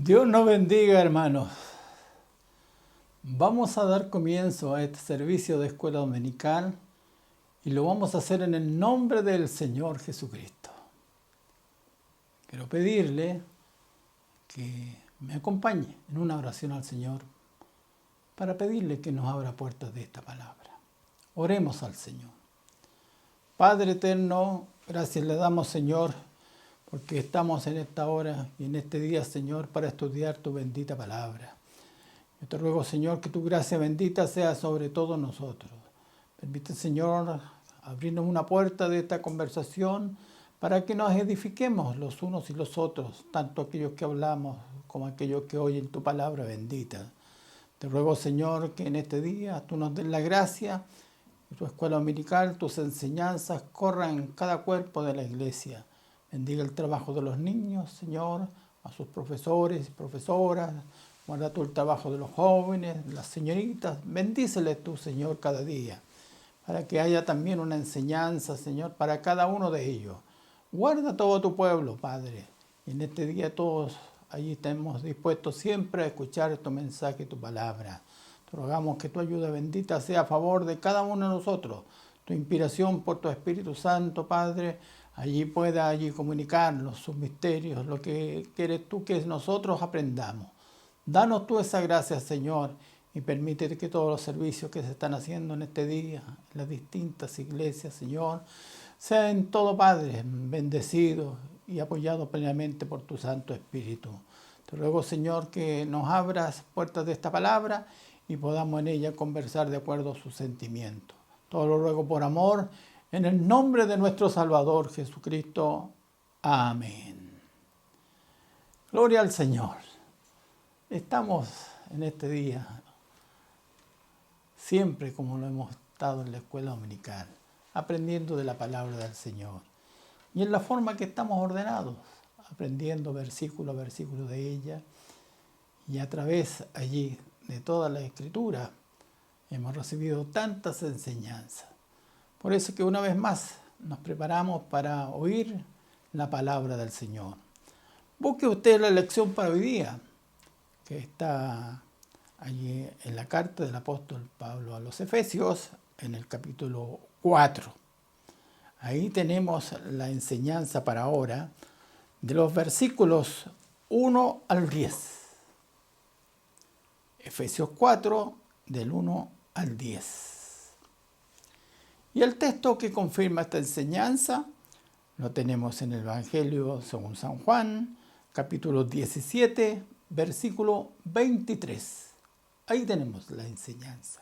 Dios nos bendiga, hermanos. Vamos a dar comienzo a este servicio de escuela dominical y lo vamos a hacer en el nombre del Señor Jesucristo. Quiero pedirle que me acompañe en una oración al Señor para pedirle que nos abra puertas de esta palabra. Oremos al Señor. Padre eterno, gracias le damos, Señor, porque estamos en esta hora y en este día, Señor, para estudiar tu bendita palabra. Yo te ruego, Señor, que tu gracia bendita sea sobre todos nosotros. Permite, Señor, abrirnos una puerta de esta conversación para que nos edifiquemos los unos y los otros, tanto aquellos que hablamos como aquellos que oyen tu palabra bendita. Te ruego, Señor, que en este día tú nos des la gracia y tu escuela dominical, tus enseñanzas corran en cada cuerpo de la iglesia. Bendiga el trabajo de los niños, Señor, a sus profesores y profesoras. Guarda tú el trabajo de los jóvenes, las señoritas. Bendíceles tú, Señor, cada día, para que haya también una enseñanza, Señor, para cada uno de ellos. Guarda todo tu pueblo, Padre. Y en este día todos allí estemos dispuestos siempre a escuchar tu mensaje y tu palabra. Te rogamos que tu ayuda bendita sea a favor de cada uno de nosotros. Tu inspiración por tu Espíritu Santo, Padre, pueda comunicarnos sus misterios, lo que quieres tú que nosotros aprendamos. Danos tú esa gracia, Señor, y permite que todos los servicios que se están haciendo en este día, en las distintas iglesias, Señor, sean todo, Padre, bendecidos y apoyados plenamente por tu Santo Espíritu. Te ruego, Señor, que nos abras puertas de esta palabra y podamos en ella conversar de acuerdo a sus sentimientos. Todo lo ruego por amor, en el nombre de nuestro Salvador Jesucristo. Amén. Gloria al Señor. Estamos en este día, siempre como lo hemos estado en la escuela dominical, aprendiendo de la palabra del Señor. Y en la forma que estamos ordenados, aprendiendo versículo a versículo de ella. Y a través allí de toda la Escritura hemos recibido tantas enseñanzas. Por eso que una vez más nos preparamos para oír la palabra del Señor. Busque usted la lección para hoy día, que está allí en la carta del apóstol Pablo a los Efesios, en el capítulo 4. Ahí tenemos la enseñanza para ahora de los versículos 1 al 10. Efesios 4, del 1 al 10. Y el texto que confirma esta enseñanza lo tenemos en el Evangelio según San Juan, capítulo 17, versículo 23. Ahí tenemos la enseñanza.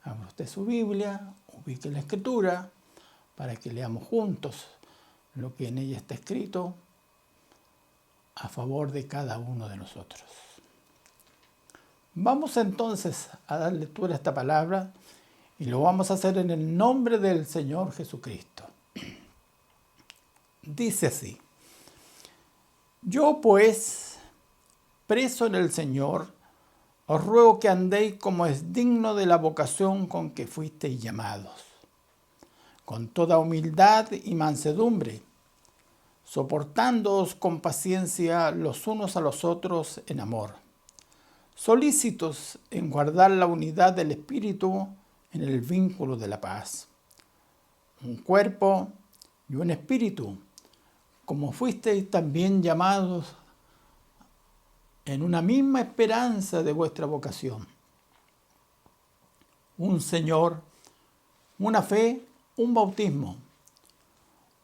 Abra usted su Biblia, ubique la Escritura, para que leamos juntos lo que en ella está escrito a favor de cada uno de nosotros. Vamos entonces a dar lectura a esta palabra y lo vamos a hacer en el nombre del Señor Jesucristo. Dice así: Yo pues, preso en el Señor, os ruego que andéis como es digno de la vocación con que fuisteis llamados, con toda humildad y mansedumbre, soportándoos con paciencia los unos a los otros en amor, solícitos en guardar la unidad del Espíritu en el vínculo de la paz. Un cuerpo y un espíritu, como fuisteis también llamados en una misma esperanza de vuestra vocación. Un Señor, una fe, un bautismo,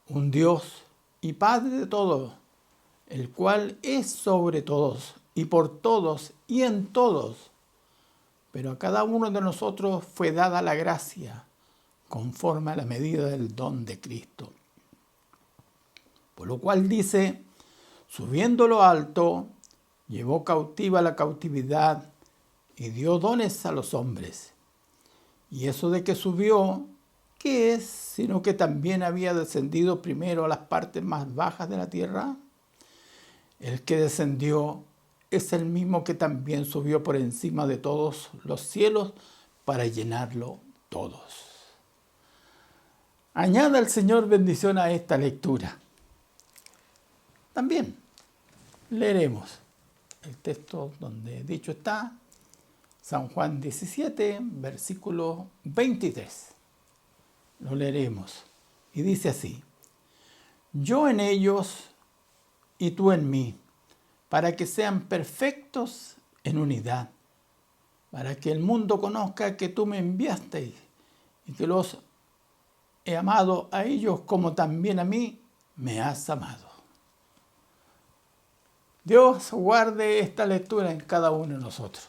un Dios y Padre de todos, el cual es sobre todos y por todos y en todos. Pero a cada uno de nosotros fue dada la gracia conforme a la medida del don de Cristo. Por lo cual dice: subiendo lo alto, llevó cautiva la cautividad y dio dones a los hombres. Y eso de que subió, ¿qué es? Sino que también había descendido primero a las partes más bajas de la tierra. El que descendió es el mismo que también subió por encima de todos los cielos para llenarlo todos. Añada el Señor bendición a esta lectura. También leeremos el texto donde dicho está, San Juan 17, versículo 23. Lo leeremos. Y dice así: yo en ellos y tú en mí, para que sean perfectos en unidad, para que el mundo conozca que tú me enviaste y que los he amado a ellos como también a mí me has amado. Dios guarde esta lectura en cada uno de nosotros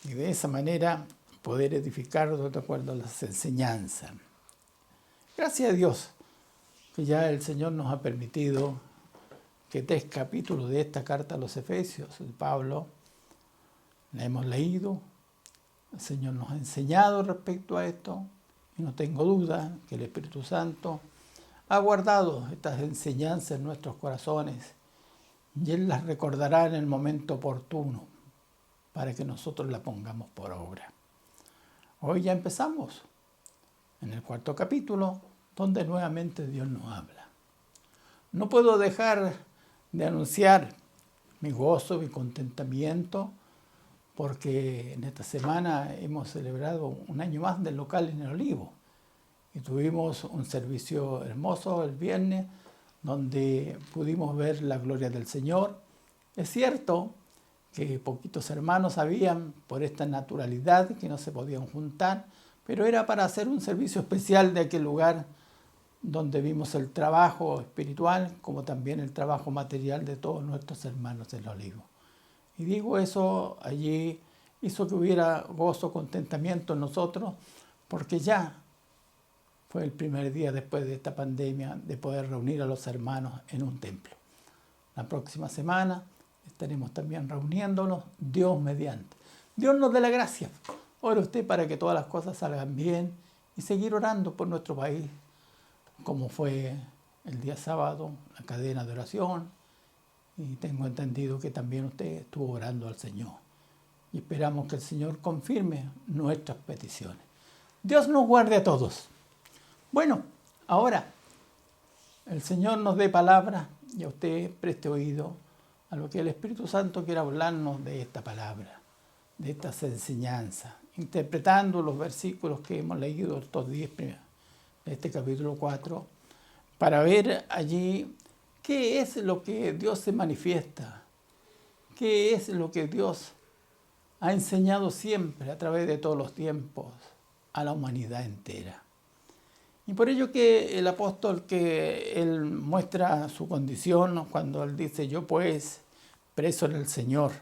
y de esa manera poder edificarnos de acuerdo a las enseñanzas. Gracias a Dios que ya el Señor nos ha permitido que 3 capítulos de esta carta a los Efesios de Pablo la hemos leído. El Señor nos ha enseñado respecto a esto y no tengo duda que el Espíritu Santo ha guardado estas enseñanzas en nuestros corazones y Él las recordará en el momento oportuno para que nosotros la pongamos por obra. Hoy ya empezamos en el 4º capítulo, donde nuevamente Dios nos habla. No puedo dejar de anunciar mi gozo, mi contentamiento, porque en esta semana hemos celebrado un año más del local en el Olivo y tuvimos un servicio hermoso el viernes donde pudimos ver la gloria del Señor. Es cierto que poquitos hermanos habían por esta naturalidad que no se podían juntar, pero era para hacer un servicio especial de aquel lugar donde vimos el trabajo espiritual como también el trabajo material de todos nuestros hermanos del Olivo. Y digo eso, allí hizo que hubiera gozo, contentamiento en nosotros, porque ya fue el primer día después de esta pandemia de poder reunir a los hermanos en un templo. La próxima semana estaremos también reuniéndonos, Dios mediante. Dios nos dé la gracia. Ore usted para que todas las cosas salgan bien y seguir orando por nuestro país, como fue el día sábado, la cadena de oración. Y tengo entendido que también usted estuvo orando al Señor. Y esperamos que el Señor confirme nuestras peticiones. Dios nos guarde a todos. Bueno, ahora el Señor nos dé palabra y a usted preste oído a lo que el Espíritu Santo quiere hablarnos de esta palabra, de estas enseñanzas, interpretando los versículos que hemos leído estos 10 primeros de este capítulo 4, para ver allí qué es lo que Dios se manifiesta, qué es lo que Dios ha enseñado siempre a través de todos los tiempos a la humanidad entera. Y por ello que el apóstol, que él muestra su condición cuando él dice: yo pues, preso en el Señor,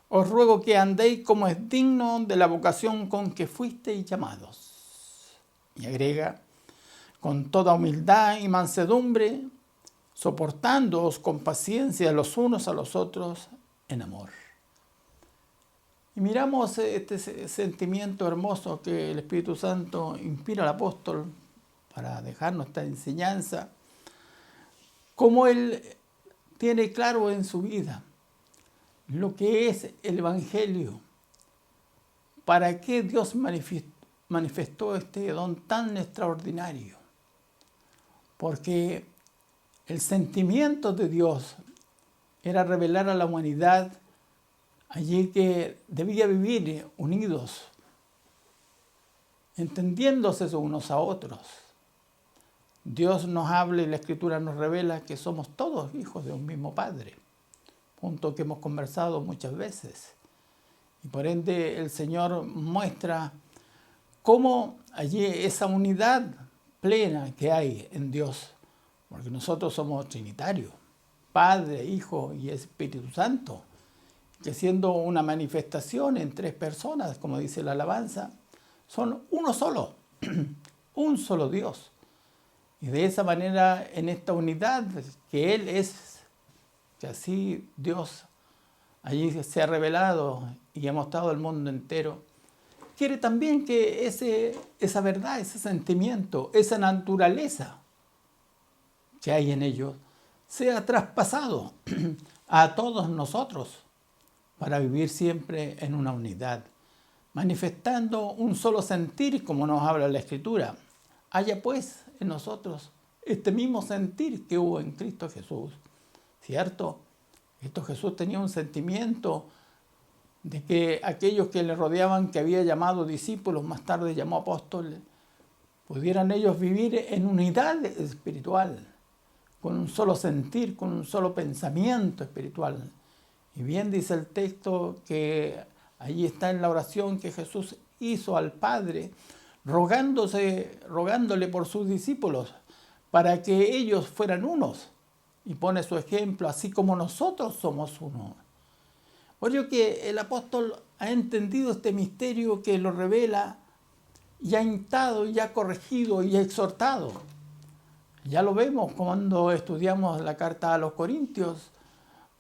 os ruego que andéis como es digno de la vocación con que fuisteis llamados. Y agrega: con toda humildad y mansedumbre, soportándoos con paciencia los unos a los otros en amor. Y miramos este sentimiento hermoso que el Espíritu Santo inspira al apóstol para dejarnos esta enseñanza, como él tiene claro en su vida lo que es el Evangelio, para qué Dios manifestó este don tan extraordinario. Porque el sentimiento de Dios era revelar a la humanidad allí que debía vivir unidos, entendiéndose unos a otros. Dios nos habla y la Escritura nos revela que somos todos hijos de un mismo Padre, punto que hemos conversado muchas veces. Y por ende el Señor muestra cómo allí esa unidad plena que hay en Dios, porque nosotros somos trinitarios, Padre, Hijo y Espíritu Santo, que siendo una manifestación en 3 personas, como dice la alabanza, son uno solo, un solo Dios. Y de esa manera, en esta unidad que Él es, que así Dios allí se ha revelado y ha mostrado al mundo entero, quiere también que esa verdad, ese sentimiento, esa naturaleza que hay en ellos, sea traspasado a todos nosotros para vivir siempre en una unidad, manifestando un solo sentir, como nos habla la Escritura. Haya pues en nosotros este mismo sentir que hubo en Cristo Jesús, ¿cierto? Esto Jesús tenía un sentimiento de que aquellos que le rodeaban, que había llamado discípulos, más tarde llamó apóstoles, pudieran ellos vivir en unidad espiritual, con un solo sentir, con un solo pensamiento espiritual. Y bien dice el texto que allí está en la oración que Jesús hizo al Padre, rogándole por sus discípulos, para que ellos fueran unos. Y pone su ejemplo, así como nosotros somos uno. Por ello que el apóstol ha entendido este misterio que lo revela y ha instado, y ha corregido, y ha exhortado. Ya lo vemos cuando estudiamos la carta a los Corintios,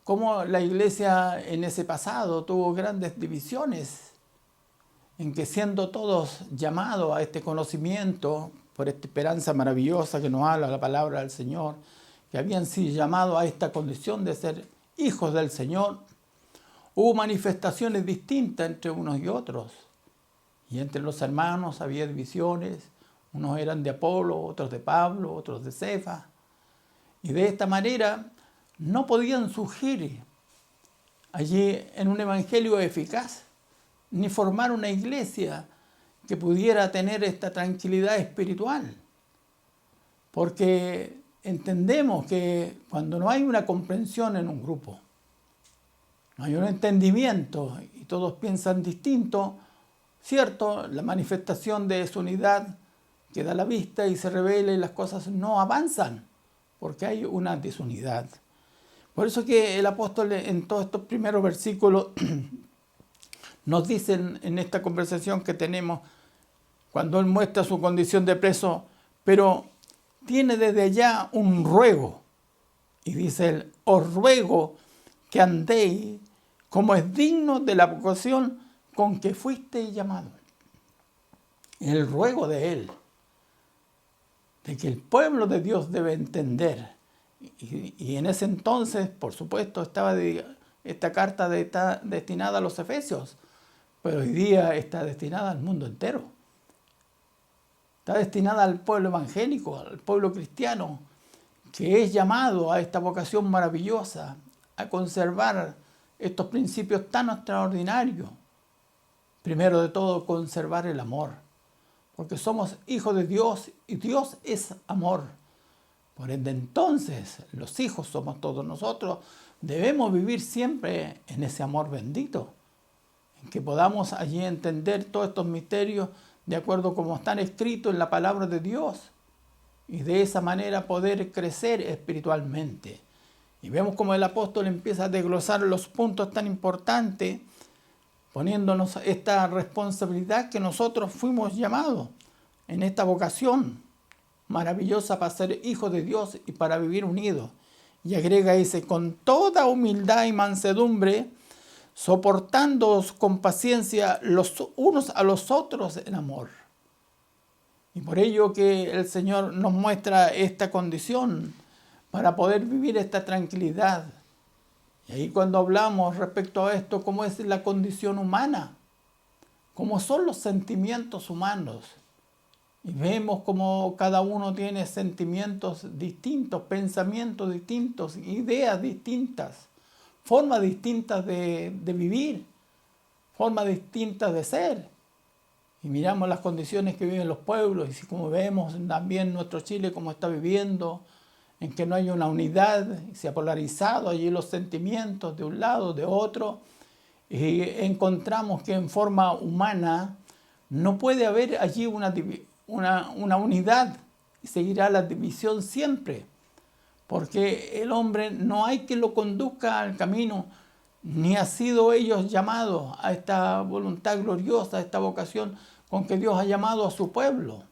cómo la iglesia en ese pasado tuvo grandes divisiones, en que siendo todos llamados a este conocimiento, por esta esperanza maravillosa que nos habla la palabra del Señor, que habían sido llamados a esta condición de ser hijos del Señor, hubo manifestaciones distintas entre unos y otros. Y entre los hermanos había divisiones, unos eran de Apolo, otros de Pablo, otros de Cefas. Y de esta manera no podían surgir allí en un evangelio eficaz, ni formar una iglesia que pudiera tener esta tranquilidad espiritual. Porque entendemos que cuando no hay una comprensión en un grupo, no hay un entendimiento y todos piensan distinto, cierto, la manifestación de esa unidad queda a la vista y se revela y las cosas no avanzan, porque hay una desunidad. Por eso que el apóstol en todos estos primeros versículos nos dice en esta conversación que tenemos, cuando él muestra su condición de preso, pero tiene desde allá un ruego. Y dice él, os ruego que andéis como es digno de la vocación con que fuisteis llamados. El ruego de él, de que el pueblo de Dios debe entender. Y en ese entonces, por supuesto, estaba esta carta destinada a los efesios, pero hoy día está destinada al mundo entero. Está destinada al pueblo evangélico, al pueblo cristiano, que es llamado a esta vocación maravillosa, a conservar estos principios tan extraordinarios. Primero de todo, conservar el amor, porque somos hijos de Dios y Dios es amor. Por ende, entonces, los hijos somos todos nosotros, debemos vivir siempre en ese amor bendito, en que podamos allí entender todos estos misterios de acuerdo como están escritos en la palabra de Dios y de esa manera poder crecer espiritualmente. Y vemos como el apóstol empieza a desglosar los puntos tan importantes, poniéndonos esta responsabilidad que nosotros fuimos llamados en esta vocación maravillosa para ser hijos de Dios y para vivir unidos. Y agrega ese, con toda humildad y mansedumbre, soportándoos con paciencia los unos a los otros en amor. Y por ello que el Señor nos muestra esta condición para poder vivir esta tranquilidad. Y ahí cuando hablamos respecto a esto, cómo es la condición humana, cómo son los sentimientos humanos. Y vemos cómo cada uno tiene sentimientos distintos, pensamientos distintos, ideas distintas, formas distintas de vivir, formas distintas de ser. Y miramos las condiciones que viven los pueblos y como vemos también nuestro Chile como está viviendo, en que no hay una unidad, se ha polarizado allí los sentimientos de un lado, de otro, y encontramos que en forma humana no puede haber allí una unidad, y seguirá la división siempre, porque el hombre no hay que lo conduzca al camino, ni ha sido ellos llamados a esta voluntad gloriosa, a esta vocación con que Dios ha llamado a su pueblo.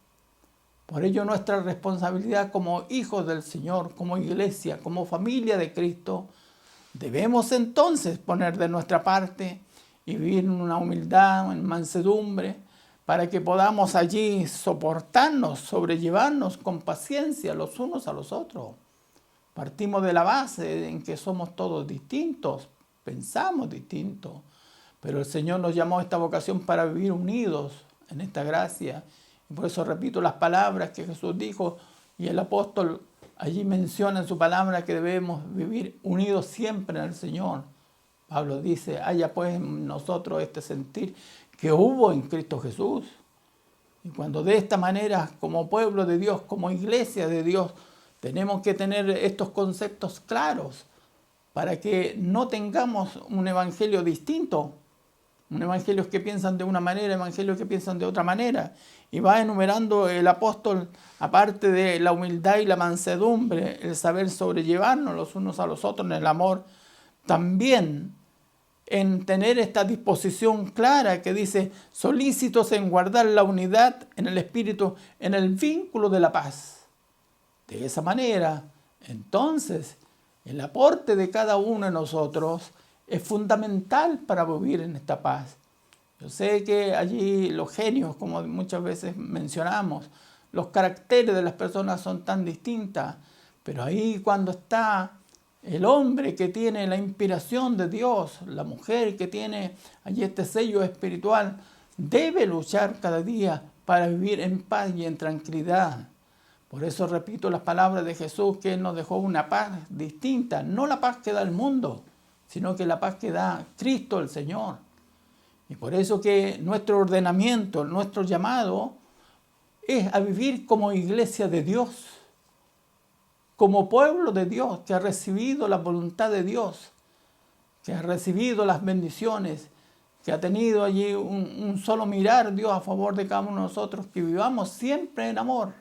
Por ello nuestra responsabilidad como hijos del Señor, como iglesia, como familia de Cristo, debemos entonces poner de nuestra parte y vivir en una humildad, en mansedumbre, para que podamos allí soportarnos, sobrellevarnos con paciencia los unos a los otros. Partimos de la base en que somos todos distintos, pensamos distintos, pero el Señor nos llamó a esta vocación para vivir unidos en esta gracia. Y por eso repito las palabras que Jesús dijo y el apóstol allí menciona en su palabra que debemos vivir unidos siempre en el Señor. Pablo dice, haya pues en nosotros este sentir que hubo en Cristo Jesús. Y cuando de esta manera, como pueblo de Dios, como iglesia de Dios, tenemos que tener estos conceptos claros para que no tengamos un evangelio distinto, un evangelio que piensan de una manera, evangelios que piensan de otra manera. Y va enumerando el apóstol, aparte de la humildad y la mansedumbre, el saber sobrellevarnos los unos a los otros en el amor, también en tener esta disposición clara que dice, solícitos en guardar la unidad en el espíritu, en el vínculo de la paz. De esa manera, entonces, el aporte de cada uno de nosotros es fundamental para vivir en esta paz. Yo sé que allí los genios, como muchas veces mencionamos, los caracteres de las personas son tan distintas, pero ahí cuando está el hombre que tiene la inspiración de Dios, la mujer que tiene allí este sello espiritual, debe luchar cada día para vivir en paz y en tranquilidad. Por eso repito las palabras de Jesús, que Él nos dejó una paz distinta, no la paz que da el mundo, sino que la paz que da Cristo el Señor. Y por eso que nuestro ordenamiento, nuestro llamado, es a vivir como iglesia de Dios, como pueblo de Dios que ha recibido la voluntad de Dios, que ha recibido las bendiciones, que ha tenido allí un solo mirar Dios a favor de cada uno de nosotros, que vivamos siempre en amor.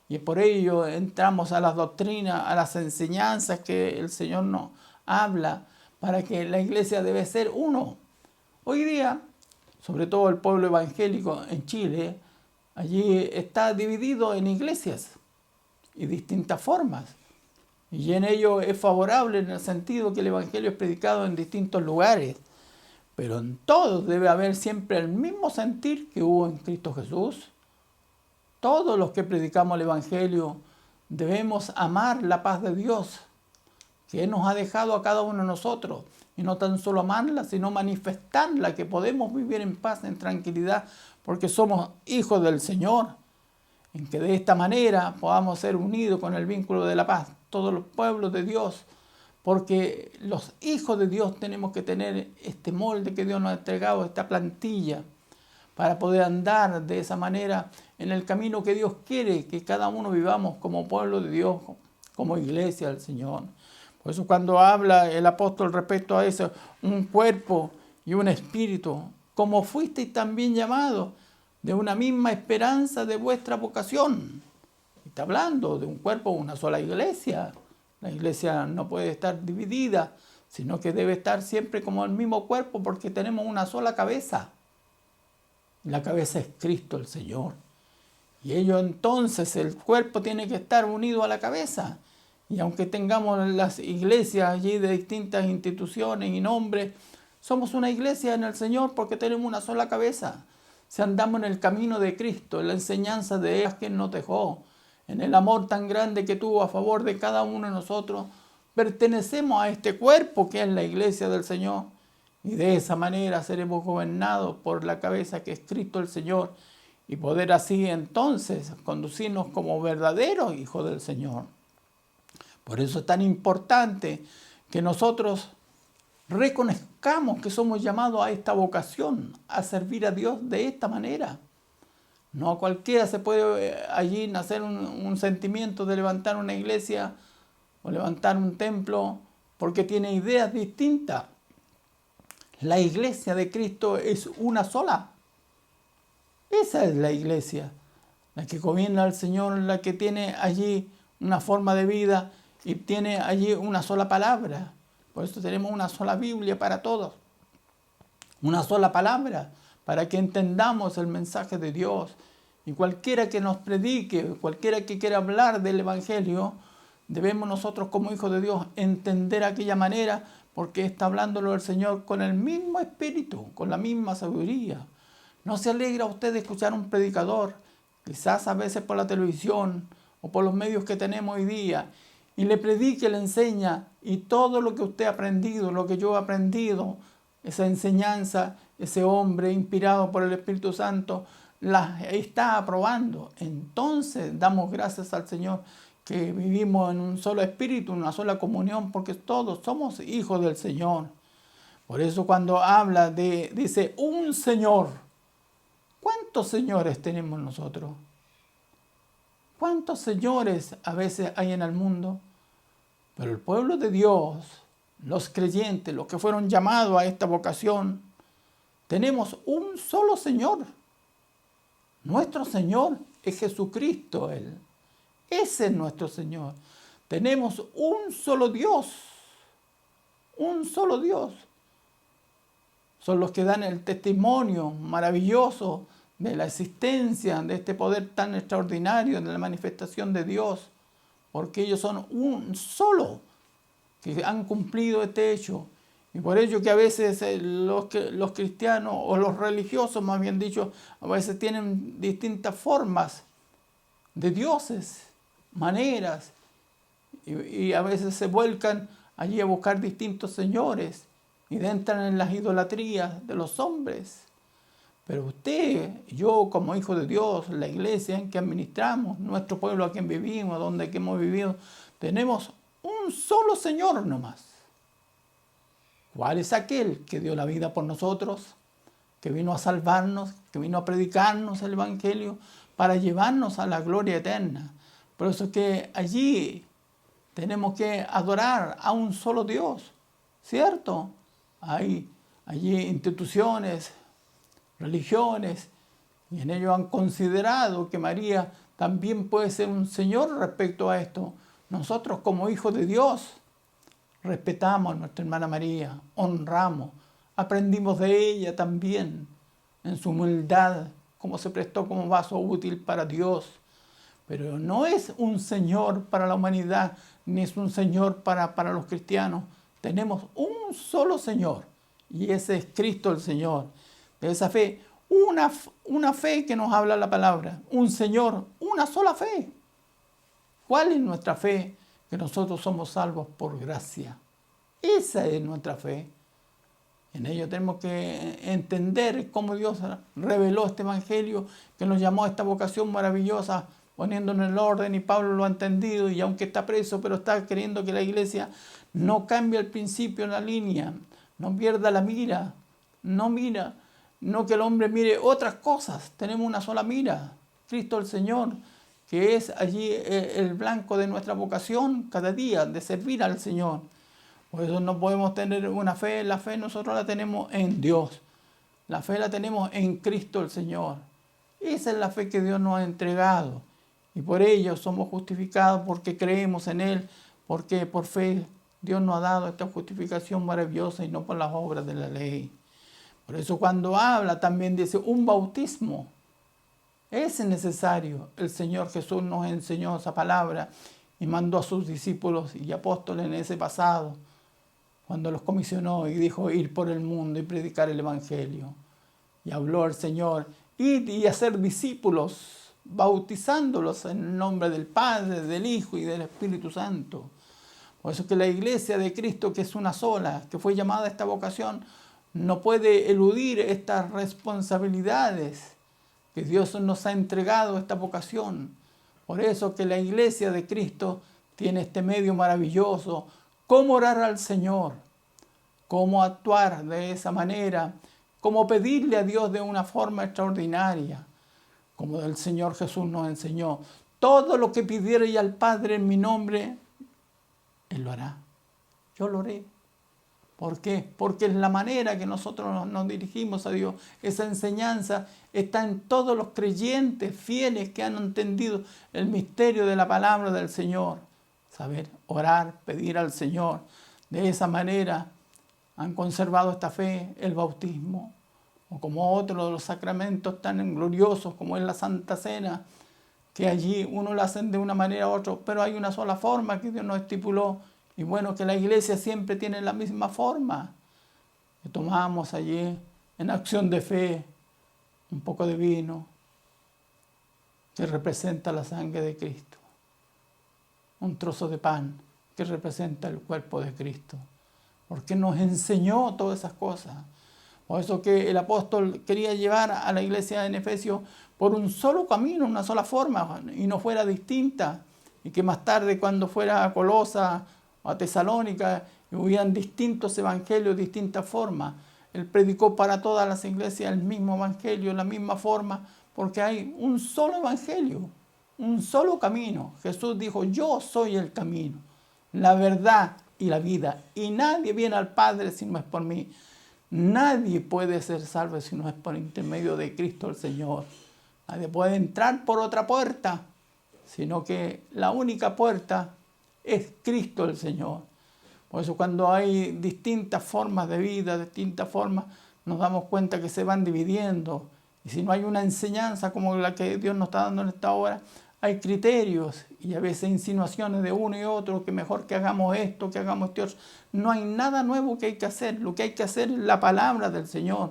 Y por ello entramos a las doctrinas, a las enseñanzas que el Señor nos habla, para que la iglesia debe ser uno. Hoy día, sobre todo el pueblo evangélico en Chile, allí está dividido en iglesias y distintas formas. Y en ello es favorable en el sentido que el evangelio es predicado en distintos lugares. Pero en todos debe haber siempre el mismo sentir que hubo en Cristo Jesús. Todos los que predicamos el evangelio debemos amar la paz de Dios, que Él nos ha dejado a cada uno de nosotros. Y no tan solo amarla, sino manifestarla, que podemos vivir en paz, en tranquilidad, porque somos hijos del Señor. En que de esta manera podamos ser unidos con el vínculo de la paz, todos los pueblos de Dios, porque los hijos de Dios tenemos que tener este molde que Dios nos ha entregado, esta plantilla, para poder andar de esa manera en el camino que Dios quiere que cada uno vivamos como pueblo de Dios, como iglesia del Señor. Por eso cuando habla el apóstol respecto a eso, un cuerpo y un espíritu, como fuisteis también llamados, de una misma esperanza de vuestra vocación. Está hablando de un cuerpo, una sola iglesia. La iglesia no puede estar dividida, sino que debe estar siempre como el mismo cuerpo, porque tenemos una sola cabeza. La cabeza es Cristo el Señor. Y ello entonces, el cuerpo tiene que estar unido a la cabeza. Y aunque tengamos las iglesias allí de distintas instituciones y nombres, somos una iglesia en el Señor porque tenemos una sola cabeza. Si andamos en el camino de Cristo, en la enseñanza de Él que Él nos dejó, en el amor tan grande que tuvo a favor de cada uno de nosotros, pertenecemos a este cuerpo que es la iglesia del Señor. Y de esa manera seremos gobernados por la cabeza que es Cristo el Señor, y poder así entonces conducirnos como verdaderos hijos del Señor. Por eso es tan importante que nosotros reconozcamos que somos llamados a esta vocación, a servir a Dios de esta manera. No a cualquiera se puede allí nacer un sentimiento de levantar una iglesia o levantar un templo porque tiene ideas distintas. La iglesia de Cristo es una sola. Esa es la iglesia, la que gobierna al Señor, la que tiene allí una forma de vida y tiene allí una sola palabra. Por eso tenemos una sola Biblia para todos. Una sola palabra para que entendamos el mensaje de Dios. Y cualquiera que nos predique, cualquiera que quiera hablar del Evangelio, debemos nosotros como hijos de Dios entender aquella manera, porque está hablándolo el Señor con el mismo espíritu, con la misma sabiduría. ¿No se alegra usted de escuchar a un predicador, quizás a veces por la televisión o por los medios que tenemos hoy día, y le predique, le enseña, y todo lo que usted ha aprendido, lo que yo he aprendido, esa enseñanza, ese hombre inspirado por el Espíritu Santo, la está aprobando? Entonces damos gracias al Señor que vivimos en un solo espíritu, una sola comunión, porque todos somos hijos del Señor. Por eso cuando habla dice un Señor. ¿Cuántos señores tenemos nosotros? ¿Cuántos señores a veces hay en el mundo? Pero el pueblo de Dios, los creyentes, los que fueron llamados a esta vocación, tenemos un solo Señor. Nuestro Señor es Jesucristo, Él. Ese es nuestro Señor. Tenemos un solo Dios. Un solo Dios. Son los que dan el testimonio maravilloso de la existencia de este poder tan extraordinario, de la manifestación de Dios. Porque ellos son un solo que han cumplido este hecho. Y por ello que a veces los cristianos o los religiosos, más bien dicho, a veces tienen distintas formas de dioses, maneras, y a veces se vuelcan allí a buscar distintos señores y entran en las idolatrías de los hombres. Pero usted, yo como hijo de Dios, la iglesia en que administramos, nuestro pueblo a quien vivimos, donde hemos vivido, tenemos un solo Señor nomás. ¿Cuál es aquel que dio la vida por nosotros, que vino a salvarnos, que vino a predicarnos el Evangelio para llevarnos a la gloria eterna? Por eso que allí tenemos que adorar a un solo Dios, ¿cierto? Hay allí instituciones, religiones, y en ello han considerado que María también puede ser un Señor respecto a esto. Nosotros como hijos de Dios respetamos a nuestra hermana María, honramos, aprendimos de ella también en su humildad, cómo se prestó como vaso útil para Dios. Pero no es un Señor para la humanidad, ni es un Señor para los cristianos. Tenemos un solo Señor, y ese es Cristo el Señor. De esa fe, una fe que nos habla la palabra, un Señor, una sola fe. ¿Cuál es nuestra fe? Que nosotros somos salvos por gracia. Esa es nuestra fe. En ello tenemos que entender cómo Dios reveló este evangelio, que nos llamó a esta vocación maravillosa, poniéndonos en el orden, y Pablo lo ha entendido, y aunque está preso, pero está queriendo que la iglesia no cambie el principio en la línea, no pierda la mira, no que el hombre mire otras cosas. Tenemos una sola mira, Cristo el Señor, que es allí el blanco de nuestra vocación cada día, de servir al Señor. Por eso no podemos tener una fe, la fe nosotros la tenemos en Dios, la fe la tenemos en Cristo el Señor. Esa es la fe que Dios nos ha entregado, y por ello somos justificados porque creemos en Él, porque por fe Dios nos ha dado esta justificación maravillosa y no por las obras de la ley. Por eso cuando habla también dice un bautismo. Es necesario. El Señor Jesús nos enseñó esa palabra y mandó a sus discípulos y apóstoles en ese pasado, cuando los comisionó y dijo ir por el mundo y predicar el Evangelio. Y habló el Señor, ir y hacer discípulos, bautizándolos en el nombre del Padre, del Hijo y del Espíritu Santo. Por eso que la iglesia de Cristo, que es una sola, que fue llamada a esta vocación, no puede eludir estas responsabilidades que Dios nos ha entregado, esta vocación. Por eso que la iglesia de Cristo tiene este medio maravilloso, cómo orar al Señor, cómo actuar de esa manera, cómo pedirle a Dios de una forma extraordinaria, como el Señor Jesús nos enseñó. Todo lo que pidiereis al Padre en mi nombre, Él lo hará. Yo lo haré. ¿Por qué? Porque es la manera que nosotros nos dirigimos a Dios. Esa enseñanza está en todos los creyentes fieles que han entendido el misterio de la palabra del Señor. Saber orar, pedir al Señor. De esa manera han conservado esta fe, el bautismo, o como otro de los sacramentos tan gloriosos como es la Santa Cena, que allí uno lo hacen de una manera u otra, pero hay una sola forma que Dios nos estipuló. Y bueno, que la iglesia siempre tiene la misma forma. Que tomamos allí en acción de fe un poco de vino que representa la sangre de Cristo. Un trozo de pan que representa el cuerpo de Cristo. Porque nos enseñó todas esas cosas. Por eso que el apóstol quería llevar a la iglesia en Efesios por un solo camino, una sola forma, y no fuera distinta. y que más tarde cuando fuera a Colosa o a Tesalónica, hubieran distintos evangelios, distintas formas. Él predicó para todas las iglesias el mismo evangelio, la misma forma, porque hay un solo evangelio, un solo camino. Jesús dijo, yo soy el camino, la verdad y la vida, y nadie viene al Padre si no es por mí. Nadie puede ser salvo si no es por intermedio de Cristo el Señor. Nadie puede entrar por otra puerta, sino que la única puerta es Cristo el Señor. Por eso cuando hay distintas formas de vida, distintas formas, nos damos cuenta que se van dividiendo. Y si no hay una enseñanza como la que Dios nos está dando en esta hora, hay criterios y a veces insinuaciones de uno y otro, que mejor que hagamos esto, que hagamos esto otro. No hay nada nuevo que hay que hacer. Lo que hay que hacer es la palabra del Señor.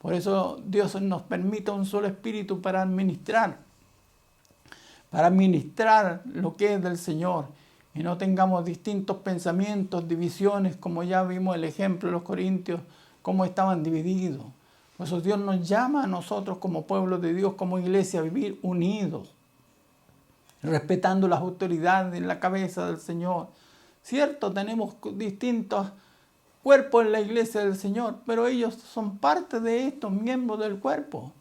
Por eso Dios nos permite un solo espíritu para administrar lo que es del Señor. Y no tengamos distintos pensamientos, divisiones, como ya vimos el ejemplo de los corintios, cómo estaban divididos. Por eso Dios nos llama a nosotros como pueblo de Dios, como iglesia, a vivir unidos, respetando las autoridades en la cabeza del Señor. Cierto, tenemos distintos cuerpos en la iglesia del Señor, pero ellos son parte de estos miembros del cuerpo.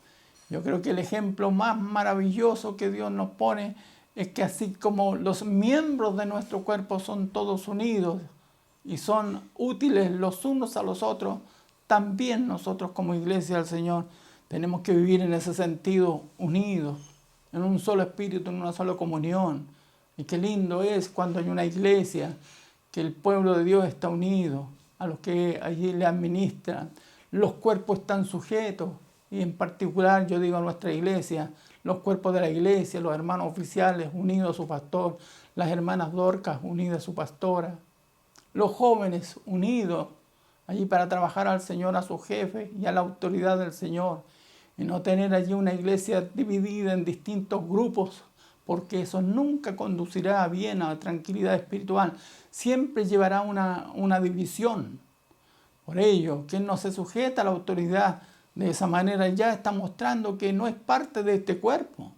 Yo creo que el ejemplo más maravilloso que Dios nos pone es que así como los miembros de nuestro cuerpo son todos unidos y son útiles los unos a los otros, también nosotros como iglesia del Señor tenemos que vivir en ese sentido unidos, en un solo espíritu, en una sola comunión. Y qué lindo es cuando hay una iglesia que el pueblo de Dios está unido, a los que allí le administran. Los cuerpos están sujetos, y en particular yo digo a nuestra iglesia, los cuerpos de la iglesia, los hermanos oficiales unidos a su pastor, las hermanas Dorcas unidas a su pastora, los jóvenes unidos allí para trabajar al Señor, a su jefe y a la autoridad del Señor, y no tener allí una iglesia dividida en distintos grupos, porque eso nunca conducirá bien a la tranquilidad espiritual, siempre llevará una división. Por ello, quien no se sujeta a la autoridad de esa manera ya está mostrando que no es parte de este cuerpo.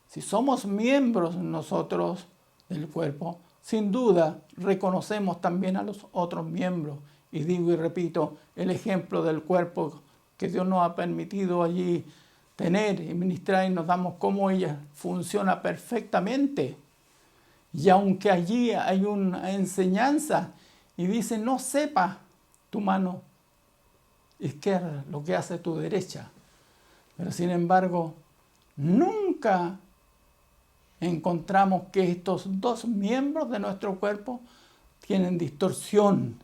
Si somos miembros nosotros del cuerpo, sin duda reconocemos también a los otros miembros. Y digo y repito, el ejemplo del cuerpo que Dios nos ha permitido allí tener y ministrar, y nos damos cómo ella funciona perfectamente. Y aunque allí hay una enseñanza y dice, no sepa tu mano izquierda lo que hace tu derecha. Pero sin embargo, nunca encontramos que estos dos miembros de nuestro cuerpo tienen distorsión.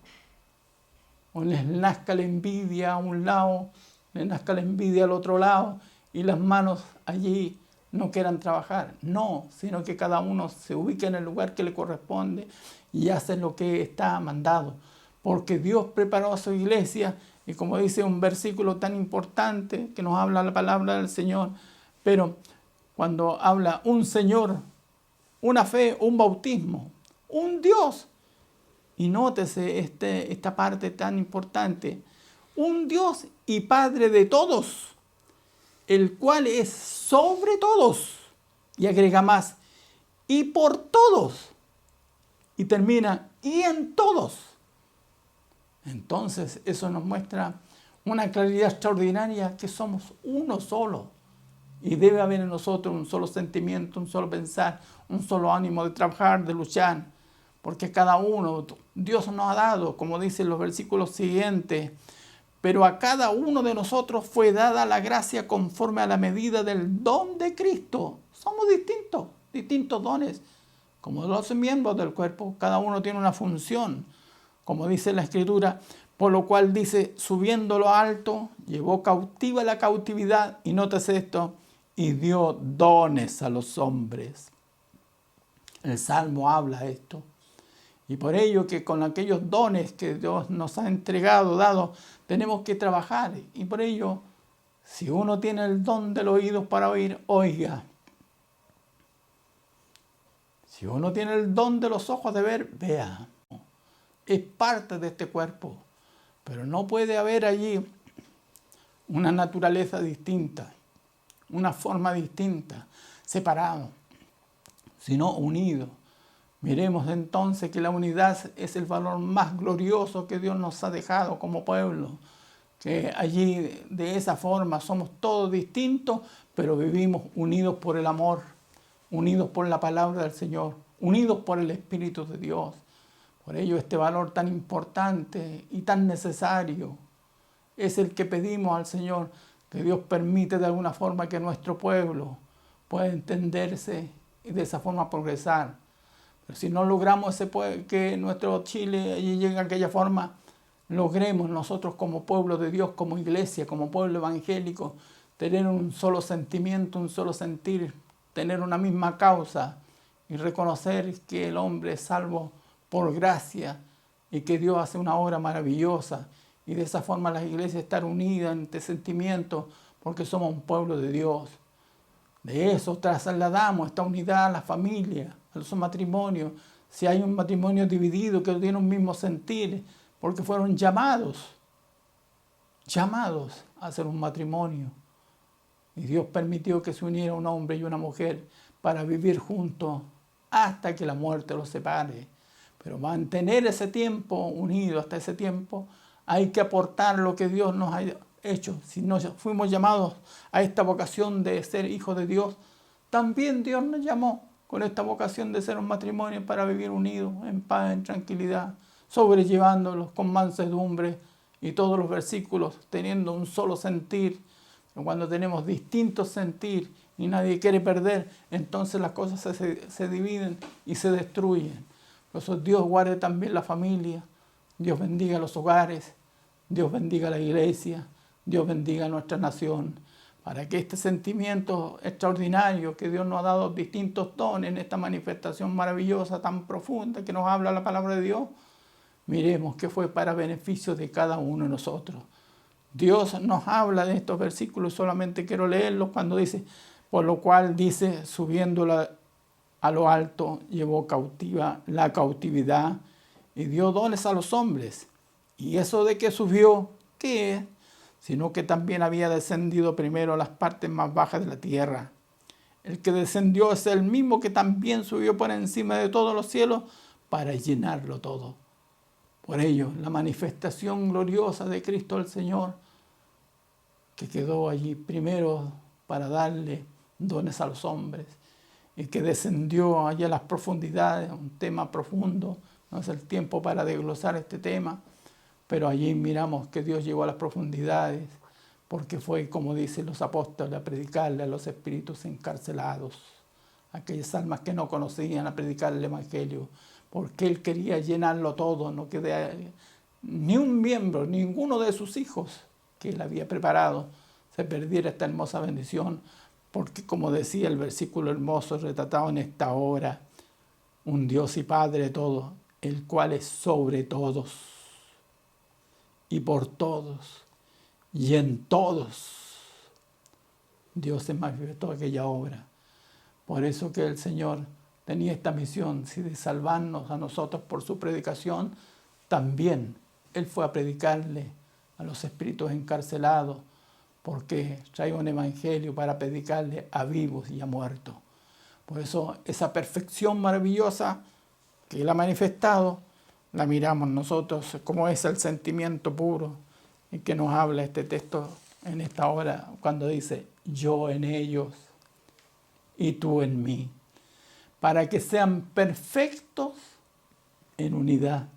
O les nazca la envidia a un lado, les nazca la envidia al otro lado, y las manos allí no quieran trabajar. No, sino que cada uno se ubique en el lugar que le corresponde y hace lo que está mandado. Porque Dios preparó a su iglesia, y como dice un versículo tan importante que nos habla la palabra del Señor, pero cuando habla un Señor, una fe, un bautismo, un Dios, y nótese esta parte tan importante, un Dios y Padre de todos, el cual es sobre todos, y agrega más, y por todos, y termina, y en todos. Entonces eso nos muestra una claridad extraordinaria, que somos uno solo, y debe haber en nosotros un solo sentimiento, un solo pensar, un solo ánimo de trabajar, de luchar, porque cada uno, Dios nos ha dado, como dicen los versículos siguientes, pero a cada uno de nosotros fue dada la gracia conforme a la medida del don de Cristo. Somos distintos dones, como los miembros del cuerpo, cada uno tiene una función, como dice la Escritura, por lo cual dice, subiendo lo alto, llevó cautiva la cautividad, y nótese esto, y dio dones a los hombres. El Salmo habla esto. Y por ello que con aquellos dones que Dios nos ha entregado, dado, tenemos que trabajar. Y por ello, si uno tiene el don del oído para oír, oiga. Si uno tiene el don de los ojos de ver, vea. Es parte de este cuerpo. Pero no puede haber allí una naturaleza distinta, una forma distinta, separado. sino unidos. Miremos entonces que la unidad es el valor más glorioso que Dios nos ha dejado como pueblo, que allí de esa forma somos todos distintos, pero vivimos unidos por el amor, unidos por la palabra del Señor, unidos por el Espíritu de Dios. Por ello este valor tan importante y tan necesario es el que pedimos al Señor, que Dios permite de alguna forma que nuestro pueblo pueda entenderse y de esa forma progresar. Pero si no logramos que nuestro Chile allí llegue a aquella forma, logremos nosotros como pueblo de Dios, como iglesia, como pueblo evangélico, tener un solo sentimiento, un solo sentir, tener una misma causa y reconocer que el hombre es salvo por gracia y que Dios hace una obra maravillosa. Y de esa forma las iglesias estar unidas en este sentimiento porque somos un pueblo de Dios. De eso trasladamos esta unidad a la familia, a los matrimonios. Si hay un matrimonio dividido que no tiene un mismo sentir, porque fueron llamados a hacer un matrimonio. Y Dios permitió que se uniera un hombre y una mujer para vivir juntos hasta que la muerte los separe. Pero mantener ese tiempo unido hasta ese tiempo, hay que aportar lo que Dios nos ha hecho. Si nos fuimos llamados a esta vocación de ser hijos de Dios, también Dios nos llamó con esta vocación de ser un matrimonio para vivir unidos, en paz, en tranquilidad, sobrellevándolos con mansedumbre y todos los versículos teniendo un solo sentir. Cuando tenemos distintos sentir y nadie quiere perder, entonces las cosas se dividen y se destruyen. Por eso Dios guarde también la familia, Dios bendiga los hogares, Dios bendiga la iglesia, Dios bendiga nuestra nación, para que este sentimiento extraordinario que Dios nos ha dado distintos tonos en esta manifestación maravillosa, tan profunda que nos habla la palabra de Dios, miremos que fue para beneficio de cada uno de nosotros. Dios nos habla de estos versículos, solamente quiero leerlos cuando dice, por lo cual dice, subiéndola a lo alto, llevó cautiva la cautividad y dio dones a los hombres. Y eso de que subió, ¿qué es? Sino que también había descendido primero a las partes más bajas de la tierra. El que descendió es el mismo que también subió por encima de todos los cielos para llenarlo todo. Por ello, la manifestación gloriosa de Cristo el Señor, que quedó allí primero para darle dones a los hombres, y que descendió allá a las profundidades, un tema profundo, no es el tiempo para desglosar este tema, pero allí miramos que Dios llegó a las profundidades, porque fue, como dicen los apóstoles, a predicarle a los espíritus encarcelados, aquellas almas que no conocían, a predicar el Evangelio, porque Él quería llenarlo todo, no quedara ni un miembro, ninguno de sus hijos que Él había preparado, se perdiera esta hermosa bendición, porque como decía el versículo hermoso retratado en esta hora, un Dios y Padre de todos, el cual es sobre todos y por todos y en todos. Dios se manifestó aquella obra. Por eso que el Señor tenía esta misión, si de salvarnos a nosotros por su predicación, también Él fue a predicarle a los espíritus encarcelados, porque trae un evangelio para predicarle a vivos y a muertos. Por eso esa perfección maravillosa que Él ha manifestado, la miramos nosotros como es el sentimiento puro y que nos habla este texto en esta hora cuando dice, yo en ellos y tú en mí, para que sean perfectos en unidad,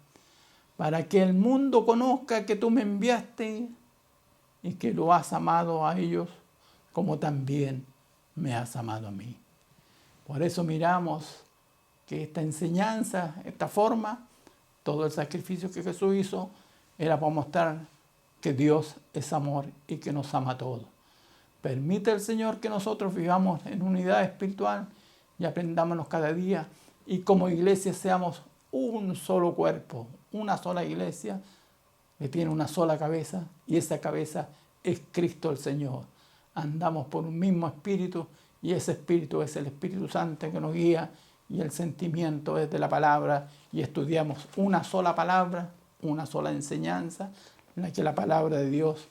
para que el mundo conozca que tú me enviaste y que lo has amado a ellos como también me has amado a mí. Por eso miramos que esta enseñanza, esta forma, todo el sacrificio que Jesús hizo, era para mostrar que Dios es amor y que nos ama a todos. Permite el Señor que nosotros vivamos en unidad espiritual y aprendámonos cada día y como iglesia seamos un solo cuerpo, una sola iglesia que tiene una sola cabeza y esa cabeza es Cristo el Señor. Andamos por un mismo espíritu y ese espíritu es el Espíritu Santo que nos guía y el sentimiento es de la palabra y estudiamos una sola palabra, una sola enseñanza, en la que la palabra de Dios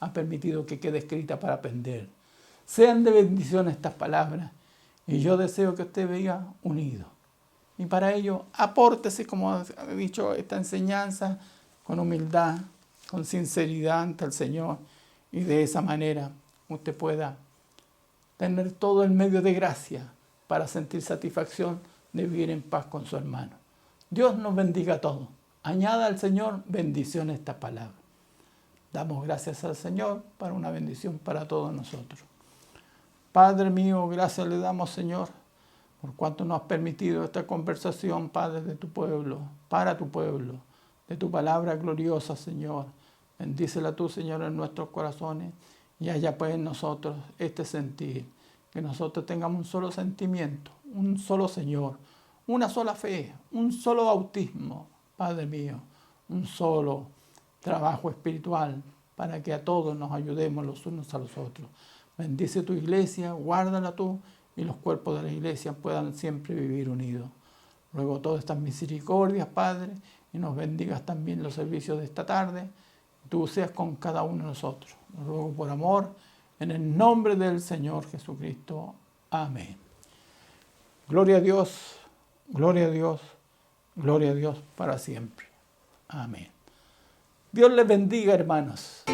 ha permitido que quede escrita para aprender. Sean de bendición estas palabras Y yo deseo que usted viva unido. Y para ello, apórtese, como ha dicho, esta enseñanza con humildad, con sinceridad ante el Señor. Y de esa manera usted pueda tener todo el medio de gracia para sentir satisfacción de vivir en paz con su hermano. Dios nos bendiga a todos. Añada al Señor bendición a esta palabra. Damos gracias al Señor para una bendición para todos nosotros. Padre mío, gracias le damos, Señor, por cuanto nos has permitido esta conversación, Padre, de tu pueblo, para tu pueblo, de tu palabra gloriosa, Señor. Bendícela tú, Señor, en nuestros corazones y haya pues en nosotros este sentir, que nosotros tengamos un solo sentimiento, un solo Señor, una sola fe, un solo bautismo, Padre mío, un solo trabajo espiritual para que a todos nos ayudemos los unos a los otros. Bendice tu iglesia, guárdala tú y los cuerpos de la iglesia puedan siempre vivir unidos. Luego todas estas misericordias, Padre, y nos bendigas también los servicios de esta tarde. Tú seas con cada uno de nosotros. Lo ruego por amor, en el nombre del Señor Jesucristo. Amén. Gloria a Dios, gloria a Dios, gloria a Dios para siempre. Amén. Dios les bendiga, hermanos.